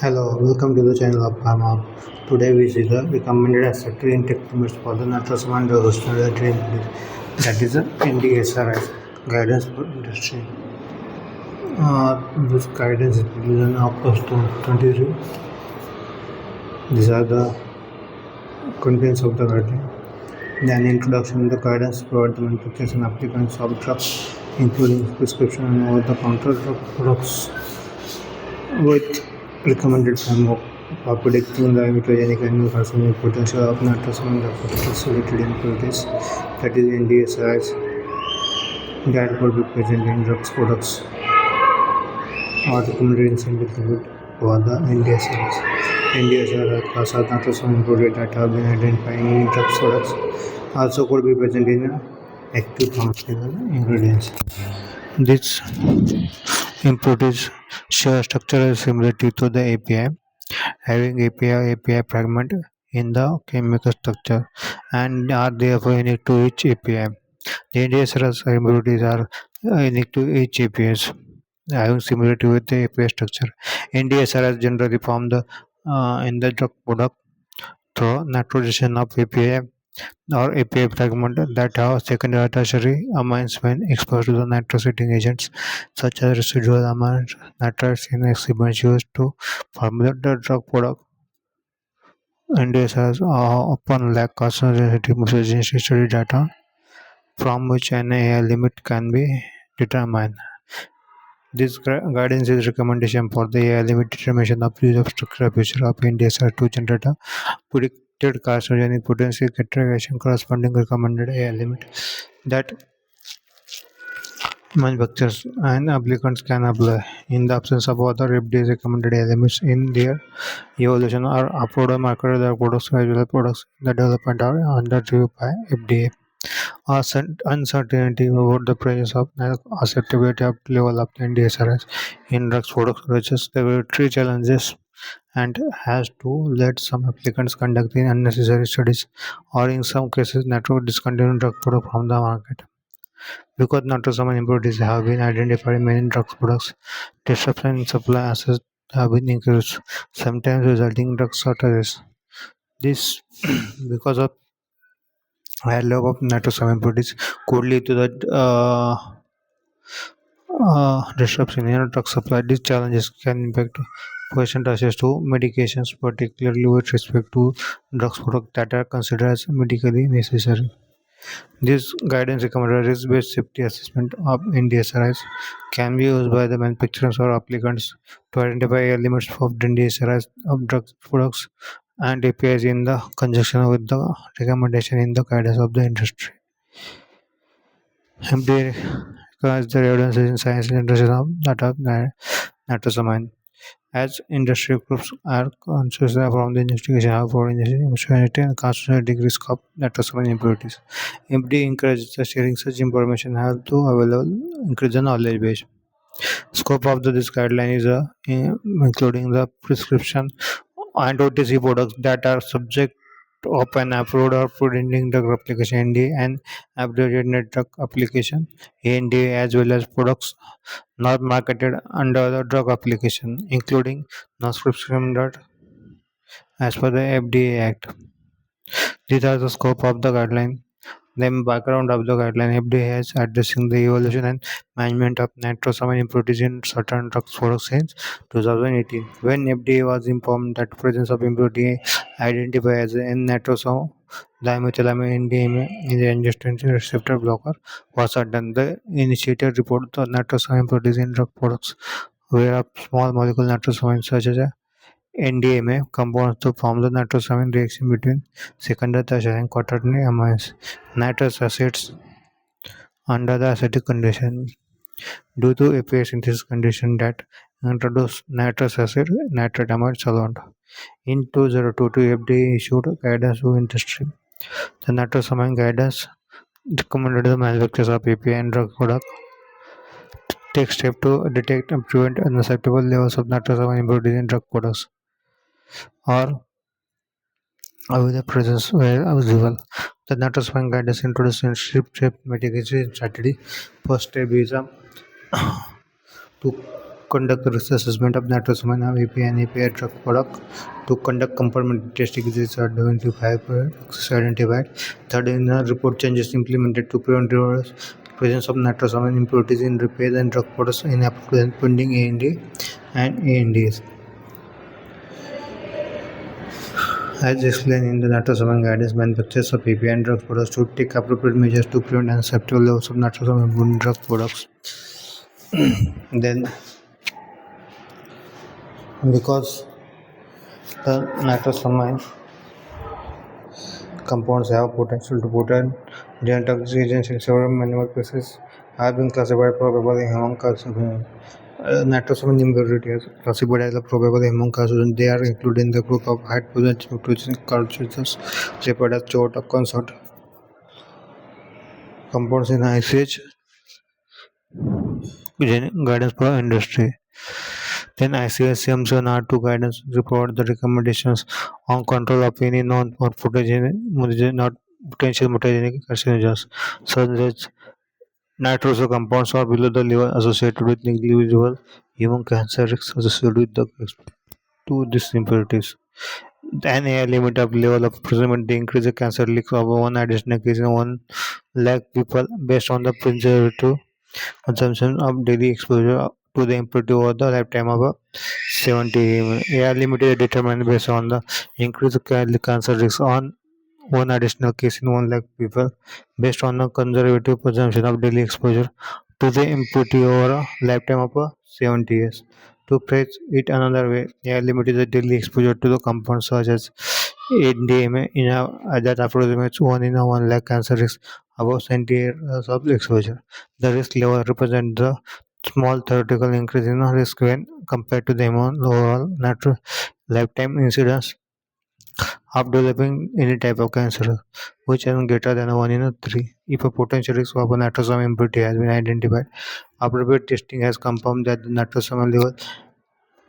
Hello, welcome to the channel of Pharma. Today we see the recommended accepted intake limits for the nitrosamine resistant treatment, that is the NDSRS guidance for industry. This guidance is released on August 23. These are the contents of the guideline. Then introduction, the guidance provides the manufacturers and applicants of drugs, including prescription and over-the-counter drug products, with recommended framework for predicting the mutagenic and carcinogenic potential of nitrosamine related impurities, that is NDSRIs, that could be present in drugs products or recommended incentive limit for the NDSRIs. NDSRI class of nitrosamine impurities that have been identified in drugs products also could be present in active pharmaceutical ingredients. These impurities share structural similarity to the API, having API fragment in the chemical structure and are therefore unique to each API. The NDSRS impurities are unique to each APIs, having similarity with the API structure. NDSRS generally formed in the drug product through nitrogenation of API or API fragment that have secondary or tertiary amines when exposed to the nitrosating agents such as residual amines, nitrites in excipients used to formulate the drug product. India has often lack carcinogenic mutagenicity study data from which an AI limit can be determined. This guidance is recommendation for the AI limit determination of use of structural feature of India's to generate a predicted carcinogenic potency categorization corresponding recommended AI limit that manufacturers and applicants can apply. In the absence of other FDA recommended AI limits in their evaluation or approved or marketed their products as well as products that development are under review by FDA. Uncertainty about the presence of acceptability of level of NDSRS in drugs products raises regulatory challenges and has to let some applicants conducting unnecessary studies or in some cases network discontinue drug product from the market. Because nitrosamine impurities have been identified in many drug products, disruption in supply access have been increased, sometimes resulting in drug shortages. This because of higher level of nitrosamine impurities could lead to the disruption in drug supply. These challenges can impact patient access to medications, particularly with respect to drugs products that are considered as medically necessary. This guidance recommended risk-based safety assessment of NDSRIs can be used by the manufacturers or applicants to identify limits of NDSRIs of drug products and APIs in the conjunction with the recommendation in the guidance of the industry. FDA recognizes the evidence in science and generation of nitrosamine. As industry groups are conscious from the investigation of foreign immunity and concentrated risk of nitrosamine impurities. MD encourages the sharing such information have to available increase the knowledge base. Scope of this guideline is including the prescription and OTC products that are subject of an approved or pending drug application NDA and abbreviated drug application ANDA as well as products not marketed under the drug application, including non-prescription drug as per the FDA Act. These are the scope of the guideline. The background of the guideline FDA has addressing the evaluation and management of nitrosamine impurities in certain drug products since 2018. When FDA was informed that presence of impurity identified as N-nitrosamine dimethylamine NDMA in the angiotensin receptor blocker was certain. The initiated report the nitrosamine impurities in drug products were of small molecule nitrosamine such as NDMA compounds to form the nitrosamine reaction between secondary, tertiary, and quaternary amines, nitrous acids under the acidic condition. Due to API synthesis condition that introduced nitrous acid nitrate amide solvent. In 2022, FDA issued guidance to industry. The nitrosamine guidance recommended the manufacturers of API and drug product take steps to detect and prevent unacceptable levels of nitrosamine impurities in drug products or with the presence where visible. The nitrosamine guidance introduced in strip mitigation strategy. First step is to conduct the risk assessment of nitrosamine API and API drug product. To conduct compartment testing, these are identified. Third, in the report changes implemented to prevent the presence of nitrosamine impurities in repairs and drug products in application pending ANDA and ANDAs. As explained in the nitrosamine guidance, manufacturers of API and drug products should take appropriate measures to prevent unacceptable levels of nitrosamine in drug products. Then, because the nitrosamine compounds have potential to potent genotoxic agents in several animal cases, have been classified probably among carcinogens. Nitrosamine impurities classified as a probable among carcinogens. They are included in the group of high-potency mutagen carcinogens, referred as CHOT or consort compounds in ICH guidance for industry. Then ICSM's R2 guidance report the recommendations on control of any non or not potential mutagenic carcinogens, such as nitroso compounds are below the level associated with negligible human cancer risks associated with the to these impurities. An air limit of level of approximately increase the cancer risk of one additional case in 1 lakh people based on the preservative consumption of daily exposure to the impurity over the lifetime of a 70 air limit is determined based on the increased cancer risk on one additional case in 1 lakh people based on a conservative presumption of daily exposure to the impurity over a lifetime of 70 years. To phrase it another way, air limit is a daily exposure to the compounds such as ADMA in a, that approximates 1 in a 1 lakh cancer risk above 70 years of exposure. The risk level represents the small theoretical increase in the risk when compared to the overall natural lifetime incidence of developing any type of cancer, which is greater than 1 in a 3. If a potential risk of a nitrosamine impurity has been identified, appropriate testing has confirmed that the nitrosamine level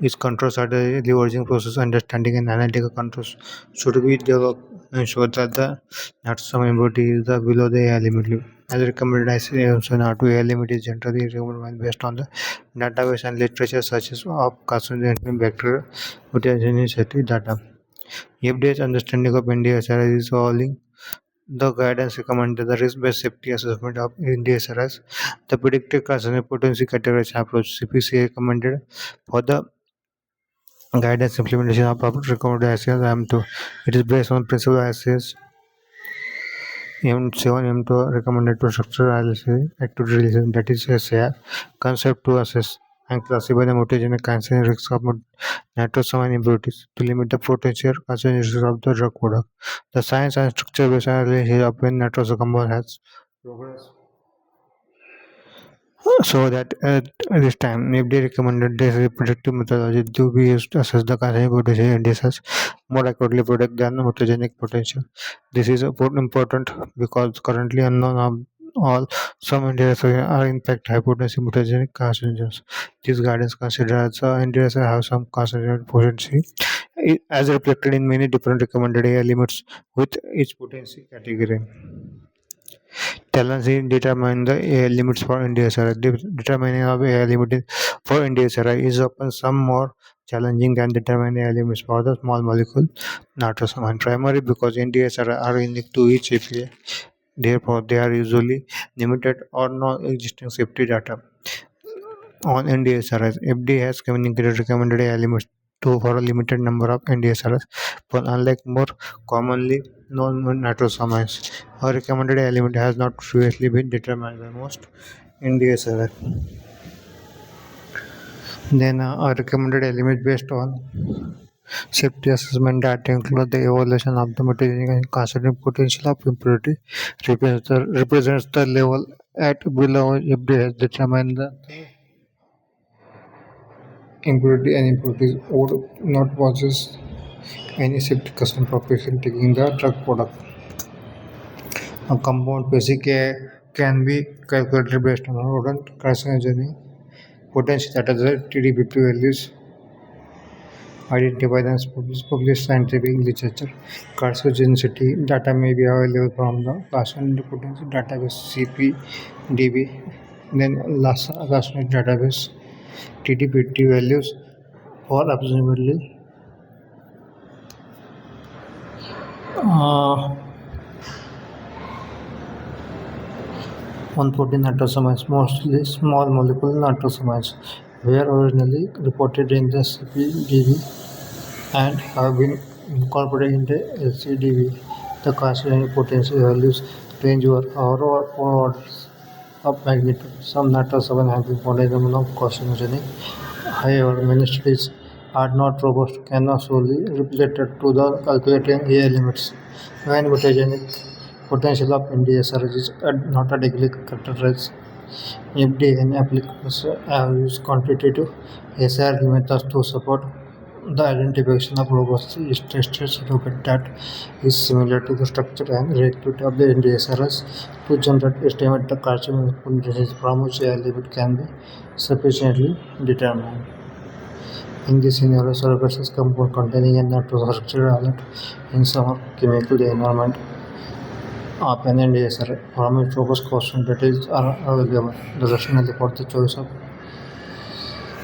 is controlled at a leveraging process. Understanding and analytical controls should be developed to ensure that the nitrosamine impurity is the below the air limit level. As recommended, ICMR R2 air limit is generally recommended based on the database and literature such as of carcinogen and bacterial mutagenicity data. FDA's understanding of NDSRI is evolving. The guidance recommended the risk-based safety assessment of NDSRIs, the predicted carcinogenic potency categorization approach. CPC recommended for the guidance implementation of recommended ICS M2. It is based on principle ICS M7 M2 recommended to structure analysis activity release, that is SAR concept to assess and classify the mutagenic cancer risks of nitrosamine impurities to limit the potential carcinogenicity of the drug product. The science and structure based analysis of when nitrosamine compound has progressed so that at this time, FDA recommended this predictive methodology to be used to assess the carcinogenic potential in disease more accurately predict than the mutagenic potential. This is important because currently unknown of all some NDS are in fact high potency mutagenic carcinogens. This guidance considers NDS have some carcinogenic potency as reflected in many different recommended air limits with each potency category. Talents determine the limits for NDSRI. Determining of limit for NDSRI is often some more challenging than determining limits for the small molecule nitrosamine. Primary because NDSRI are unique to each API. Therefore, they are usually limited or non-existing safety data on NDSRIs. FDA has communicated recommended limits to for a limited number of NDSRIs, but unlike more commonly known nitrosamines, a recommended element has not previously been determined by most NDSRIs. Then a recommended element based on safety assessment data include the evaluation of the mutagenic and carcinogenic potential of impurity represents the level at below FDA has determined the impurity and impurities would not possess any safety concern for patient taking the drug product. A compound basic can be calculated based on rodent carcinogenic potential that is the TDPP values identified and published scientific literature. Carcinogenicity data may be available from the carcinogenic potential database CPDB, then last carcinogenic database TDPT values for approximately 114 nitrosamines, mostly small molecule nitrosamines, were originally reported in the CPDB and have been incorporated in the LCDB. The carcinogenic potency values range over orders of magnitude. Some nitrosamines have been found as non-carcinogenic. However, many studies are not robust, cannot solely related to the calculating AI limits. When mutagenic potential of NDSR is not adequately characterized, FDA and applicants have used quantitative SR methods to support the identification of robustly tested surrogate that is similar to the structure and reactivity of the NDSRs to generate estimate the carcinogenic potencies from which a limit can be sufficiently determined. In this scenario, surrogates compound containing a natural structure alert in some chemical environment of an NDSR from which robust concentrates are available. The rationale for the choice of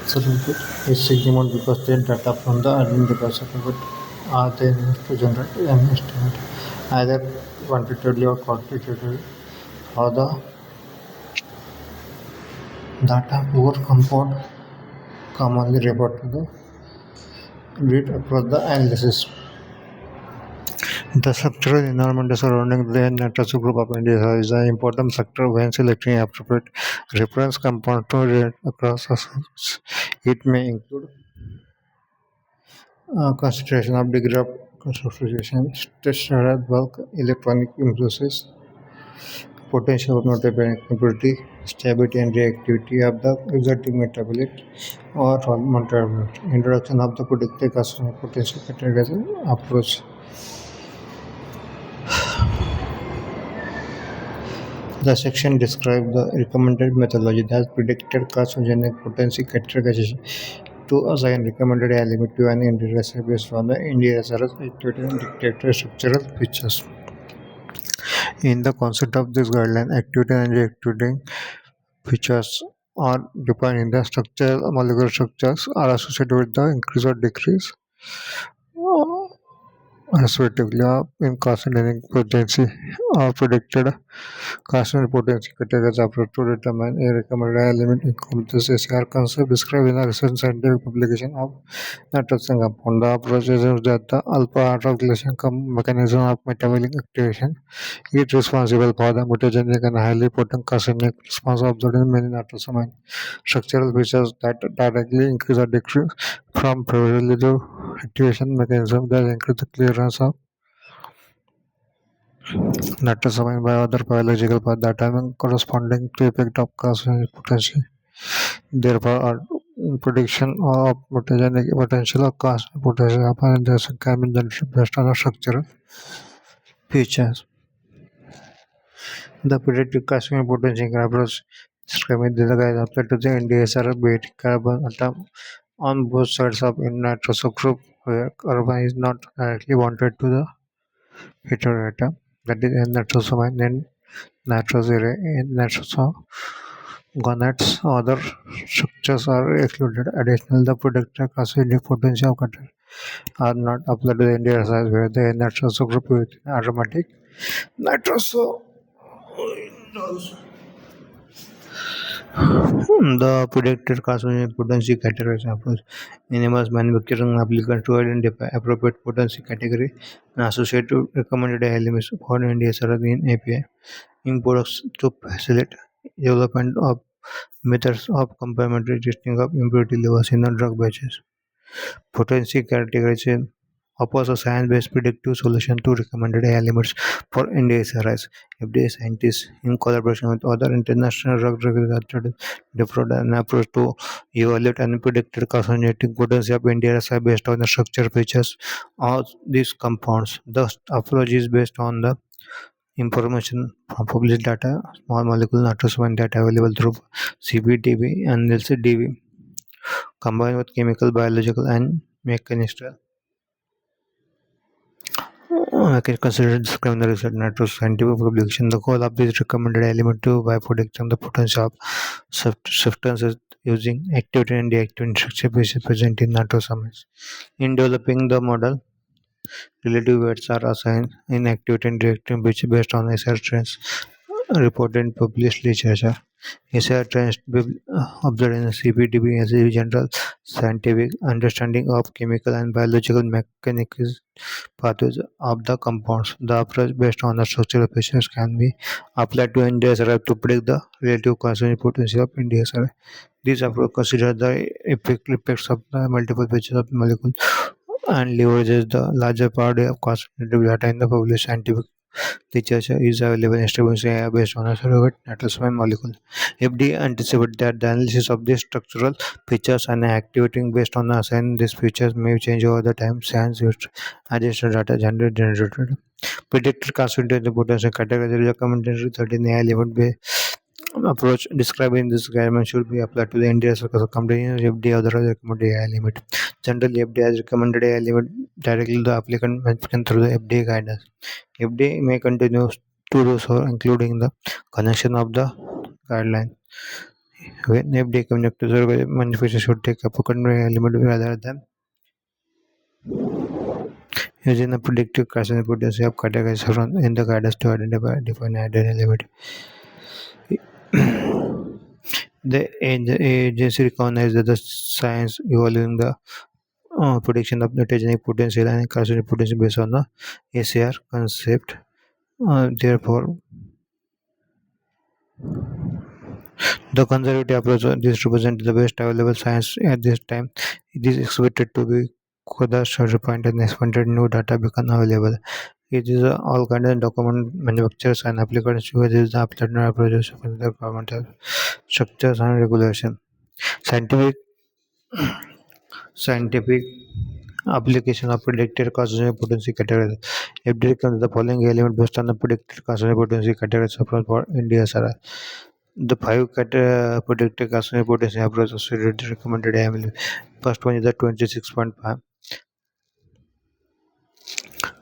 surrogate is significant because the data from the identified surrogate are then used to generate an estimate, either quantitatively or qualitatively, for the data poor compound commonly referred to the grid across the analysis. The structural environment surrounding the nitrogen group of NDS is an important factor when selecting appropriate reference compound to read across a search. It may include concentration of degree of concentration, stationary bulk, electronic impulses, potential of notable impurity, stability and reactivity of the exotic metabolite or metabolite. Introduction of the predicted customer potential categorization approach. The section describes the recommended methodology that predicted carcinogenic potency categorization to assign recommended A limit to an individual based on the individual's activity and dictated structural features. In the concept of this guideline, activity and reactivity features are defined in the structural molecular structures are associated with the increase or decrease respectively in carcinogenic potency or predicted carcinogenic potency categories approach to determine a recommended element encompasses SCR concept described in a recent scientific publication of nitrogen compound. The approach assumes that the alpha hydroxylation mechanism of metabolic activation is responsible for the mutagenic and highly potent carcinogenic response observed in many nitrosamine structural features that directly increase or decrease from previously to activation mechanism that increase the clearance of nitrosamine by other biological paths that have corresponding to effect of carcinogenic potency. Therefore, a prediction of mutagenic potential of carcinogenic potency upon induction can be generated based on the structural features. The predicted carcinogenic potential approach describing the guide applied to the NDSR beta carbon atom on both sides of a nitroso group where carbon is not directly bonded to the heteroatom, that is N-nitrosamine and nitrosure in nitrosogonads. Other structures are excluded. Additionally, the predicted carcinogenic potential of content are not applied to the NDSR where the nitroso group with aromatic nitroso. The predicted carcinogenic potency categories approach enables manufacturing applicants to identify appropriate potency category and associated recommended elements for NDSR in API in products to facilitate development of methods of complementary testing of impurity levels in the drug batches. Potency categorization offers a science-based predictive solution to recommended AI limits for NDSRIs. FDA scientists, in collaboration with other international drug regulators, developed an approach to evaluate and predict carcinogenic potency of NDSRI based on the structure features of these compounds. The approach is based on the information from published data, small molecule nitrosamine data available through CBDB and LCDB, combined with chemical, biological, and mechanical I can consider describing the result nitrous scientific publication. The goal of this recommended element to by predicting the potential of substances using active and deactive structure which is present in nitrosamines. In developing the model, relative weights are assigned in active and reactive which based on SR trends reported in published literature. SR trends observed in CPTB as a general scientific understanding of chemical and biological mechanics pathways of the compounds. The approach based on the structural features can be applied to NDSR to predict the relative carcinogenic potential of NDSR. This approach considers the effects of the multiple features of the molecule and leverages the larger part of quantitative data in the published scientific literature is available instruments based on a surrogate nitrosamine molecule. FDA anticipates that the analysis of these structural features and activating based on the assigned these features may change over the time science used additional data generated. Predicted concentrated potential category recommended 13 AI element approach describing this guideline should be applied to the India's company FDA authorized recommended AI limit. Generally, FDA has recommended AI limit directly to the applicant when through the FDA guidance. FDA may continue to do so, including the connection of the guideline. When FDA conducts survey, manufacturers should take up a control limit rather than using a predictive carcinogenic potency of categories from in the guidance to identify define identity limit. The agency recognizes that the science evaluating the prediction of mutagenic potential and carcinogenic potential based on the ACR concept. Therefore, the conservative approach this represents the best available science at this time. It is expected to be further refined and expanded new data become available. It is all kinds of document manufacturers and applicants who use the applied approaches for the governmental structures and regulation. Scientific scientific application of predicted carcinogenic potency categories. If they comes the following element based on the predicted carcinogenic potency categories approach for India. The five predicted carcinogenic potency approach is recommended AML. First one is the 26.5,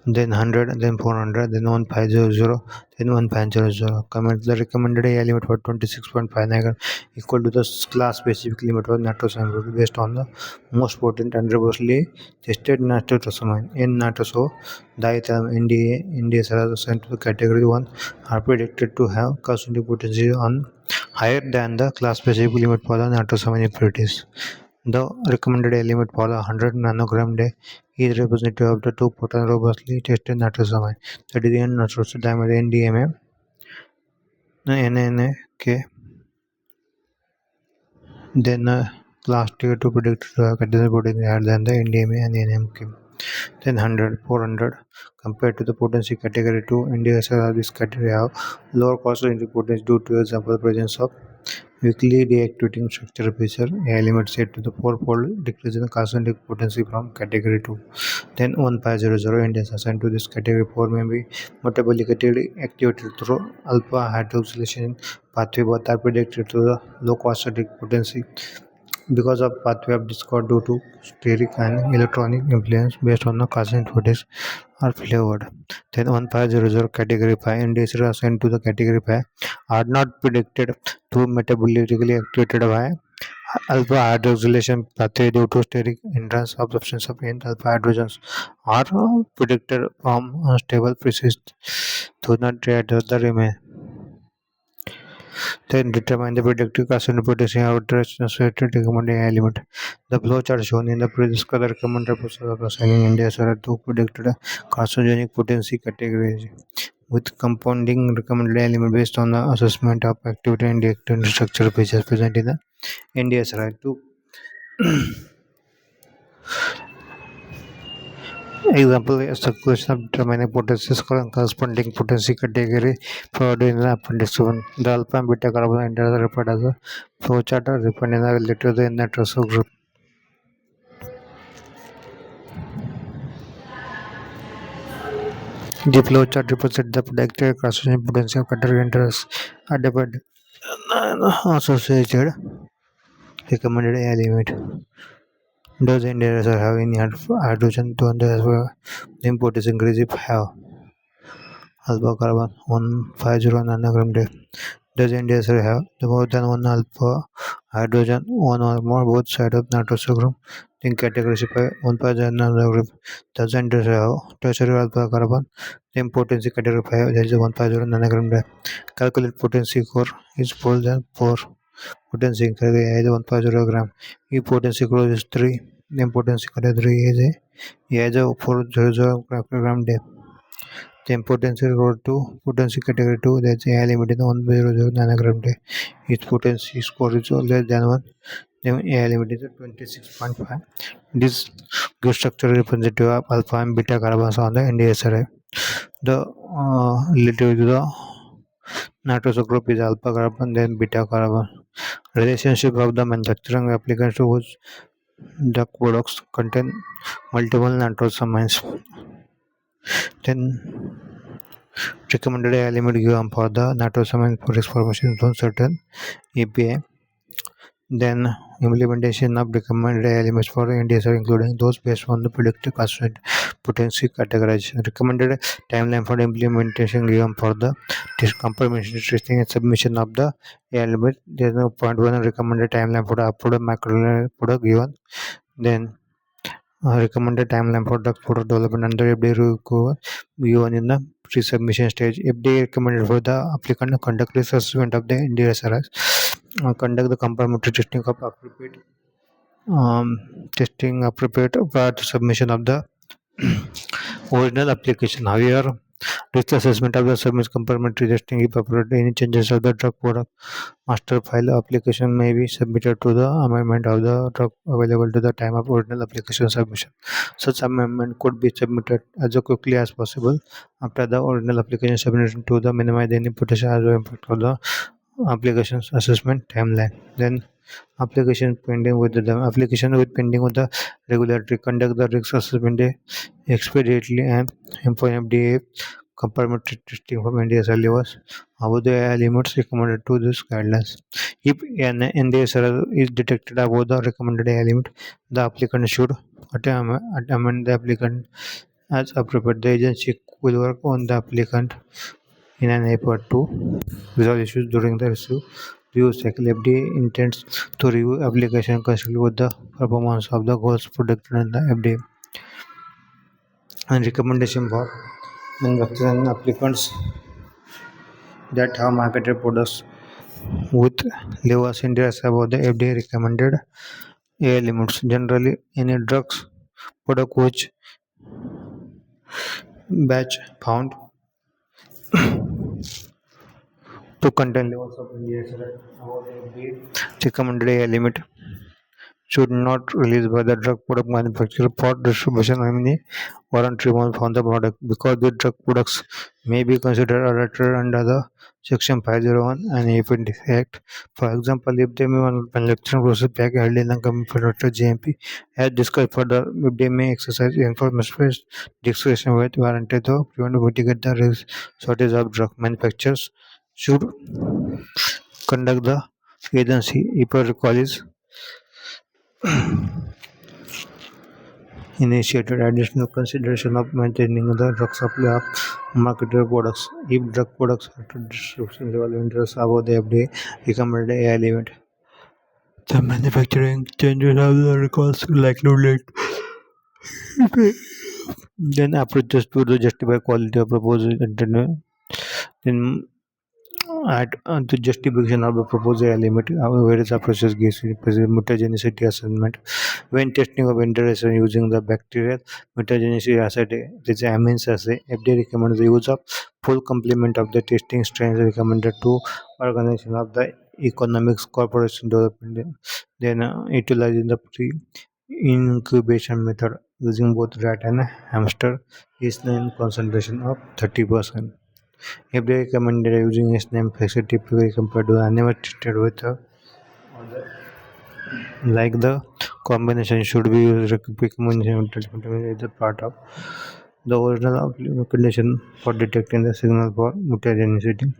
then 100, then 400, then 1500, then 1500. Comment the recommended AI limit for 26.5 nanogram equal to the class specific limit of nitrosamine based on the most potent and robustly tested nitrosamine. In nitroso, diethyl NDA are assigned to the category 1 are predicted to have carcinogenic potency on higher than the class specific limit for the nitrosamine impurities. The recommended limit for the 100 nanogram day is representative of the two potent robustly tested nitrosamine, that is N-nitrosodiamide NDMA, NNK, then class tier 2 predicted to have container potency higher than the NDMA and NMK. Then 100, 400 compared to the potency category 2, NDSR of this category have lower cost of potency due to example presence of weakly deactivating structure feature, a limit set to the fourfold decrease in the carcinogenic potency from category 2. Then 1500 Indians assigned to this category 4 may be metabolically activated through alpha hydroxylation pathway, but are predicted to the low carcinogenic potency because of pathway of discord due to steric and electronic influence based on the carcinogenic potency are flavored. Then 1500 category 5 indices are assigned to the category 5 are not predicted to metabolically activated by alpha hydroxylation pathway due to steric hindrance of substance of N alpha hydrogens are predicted from stable persist do not react the remain. Then determine the predictive carcinogenic potency of the associated recommended element. The flowchart shown in the previous color recommended process of assigning India's are two predicted carcinogenic potency categories with compounding recommended element based on the assessment of activity and reactive structure features present in the NDS right. Two example is the question of determining potencies corresponding potency category provided in the appendix 1. The alpha and beta carbon enter the referred as a flowchart or referred in the later in the nitroso group. The flowchart represents the predicted carcinogenic potency of category enters identified associated recommended element. Does India have any hydrogen to the import is increase if have alpha carbon 150 nanogram day? Does India have the more than one alpha hydrogen, one or more both sides of nitrogen in category by 150 nanogram? Does India have tertiary alpha carbon? Then potency category 5 there is 150 nanogram day. Calculate potency core is more than 4 potency category is 150 gram. If potency core is 3, then potency category is a 400 gram day. Then potency core 2, potency category 2, that's a limit in 100 nanogram day. Its potency score is less than 1, then a limit is 26.5. This good structure representative of alpha and beta carbons on the NDSRI. The relative to the nitroso group is alpha carbon, then beta carbon. Relationship of the manufacturing applicants whose drug products contain multiple nitrosamines. Then recommended element given for the nitrosamine for formation on certain API. Then implementation of recommended elements for NDS are including those based on the predicted concentration potency categorization. Recommended timeline for the implementation given for the test confirmation testing and submission of the element. There is no point one recommended timeline for the upload macro product given. Then recommended timeline for drug product development under FDA review given in the pre-submission stage. FDA recommended for the applicant to conduct risk assessment of the NDSRS, conduct the complementary testing of appropriate testing appropriate prior to submission of the original application. However, risk assessment of the submit complementary testing if appropriate. Any changes of the drug product master file application may be submitted to the amendment of the drug available to the time of original application submission. Such amendment could be submitted as quickly as possible after the original application submission to the minimize any potential impact of the applications assessment timeline. Then application with pending with the regulatory conduct the risk assessment expediently and inform FDA complementary testing from India's levels above the limits recommended to this guidelines. If an NDSR is detected above the recommended limit, the applicant should amend the applicant as appropriate. The agency will work on the applicant in an effort to resolve issues during the review cycle. FDA intends to review application consistently with the performance of the goals predicted in the FDA and recommendation for manufacturing applicants that have marketed products with levels index above the FDA recommended air limits. Generally, any drugs product which batch found to contain levels of index above the FDA recommended air limit should not release by the drug product manufacturer for distribution or any warrant removed from the product because the drug products may be considered adulterated under the Section 501 and if Act. For example, if the manufacturing process pack held in a company GMP, as discussed further, if they may exercise information discretion with warranted to prevent or mitigate the risk shortage of drug manufacturers should conduct the agency if a recall is initiated additional consideration of maintaining the drug supply of marketed products. If drug products are to distribution level interest above the FDA recommended AI limit, the manufacturing changes of the recalls likely lead then approaches to the justify quality of proposal then the justification of the proposed limit various approaches gives mutagenicity assessment when testing of interest using the bacterial mutagenicity assay this amines assay FDA recommends the use of full complement of the testing strains recommended to organization of the economics corporation development then utilizing the pre incubation method using both rat and hamster is in concentration of 30%. If they recommended using his name flexi typically compared to animal treated with like the combination should be used recommendation is a part of the original condition for detecting the signal for mutagenicity.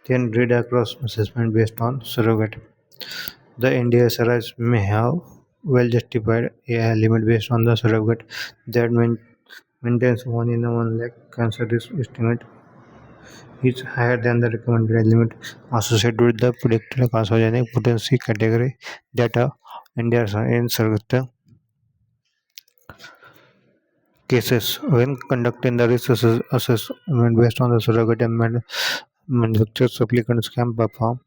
Then read across assessment based on surrogate. The NDSRS may have well justified AI limit based on the surrogate that maintains 1 in a 1 lakh cancer risk estimate is higher than the recommended limit associated with the predicted carcinogenic potency category data India in surrogate cases. When conducting the risk assessment based on the surrogate and manufacturer's applicants can perform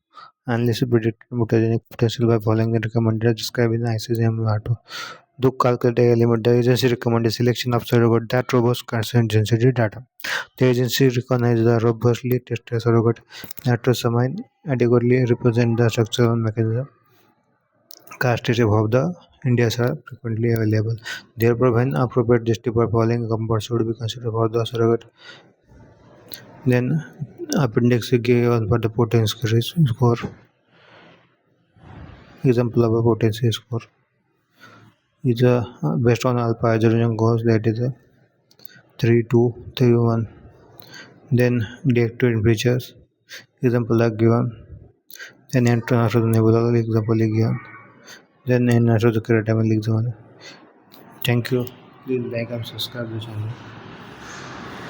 analysis predicted mutagenic potential by following the recommended described in ICCM Lato. To calculate a limit, the agency recommended selection of surrogate that robust carcinogenicity data. The agency recognized the robustly tested surrogate nitrosamine adequately represent the structural mechanism characteristic of the Indias are frequently available. Therefore, when appropriate, justified following compounds should be considered for the surrogate. Then, appendix given for the potency score. Example of a potency score is based on alpha hydrogen goals that is a 3231. Then, reactive temperatures. Example are given. Then, nitrogen nebula example is given. Then, nitrogen keratomal example. Thank you. Please like and subscribe the channel.